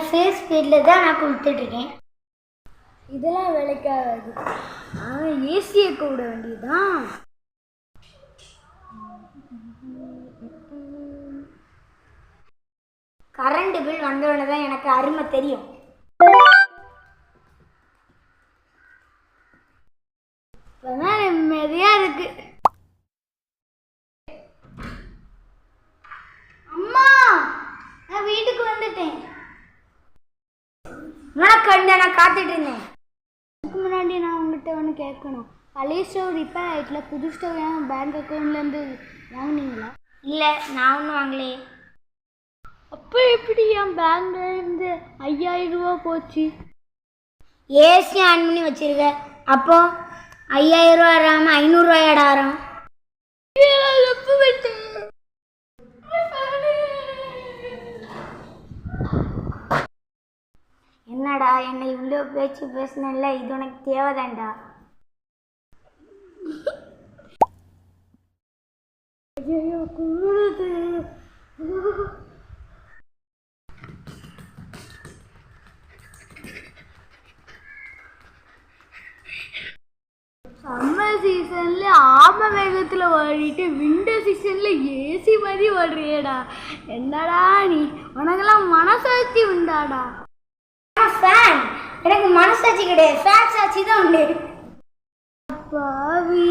Face ஸ்பீடில் தான் நான் கொடுத்துட்ருக்கேன். இதெல்லாம் வேலைக்காகாது. ஏசியை கூட வேண்டியதுதான். கரண்ட் பில் வந்தோடனே தான் எனக்கு அருமை தெரியும். நிம்மதியா இருக்கு. அம்மா, நான் வீட்டுக்கு வந்துட்டேன். வணக்கம், நான் காத்துட்டு இருந்தேன். அதுக்கு முன்னாடி நான் உங்ககிட்ட ஒன்று கேட்கணும். பழைய ஸ்டவ் ரிப்பேர் ஆகிட்டுல, புது ஸ்டவ் ஏன் பேங்க் அக்கௌண்ட்லேருந்து வாங்கினீங்களா? இல்லை, நான் ஒன்றும் வாங்கலையே. அப்போ எப்படி என் பேங்க்லேருந்து 5000 ரூபா போச்சு? ஏசி ஆன் பண்ணி வச்சிருக்க. அப்போ 5000 ரூபா வராமல் 500 ரூபாயாடா வரும். என்னடா என்னை இவ்வளோ பேச்சு பேசினல, இது உனக்கு தேவைதான்டா. சம்மர் சீசன்ல ஆம வேகத்துல ஓடிட்டு விண்டர் சீசன்ல ஏசி மாதிரி ஓடுறியடா. என்னடா நீ, உனக்கெல்லாம் மனசாட்சி உண்டாடா? ஃபேன், எனக்கு மனசாட்சி கிடையாது, ஃபேன் சாட்சி தான் உண்டு. பாவி.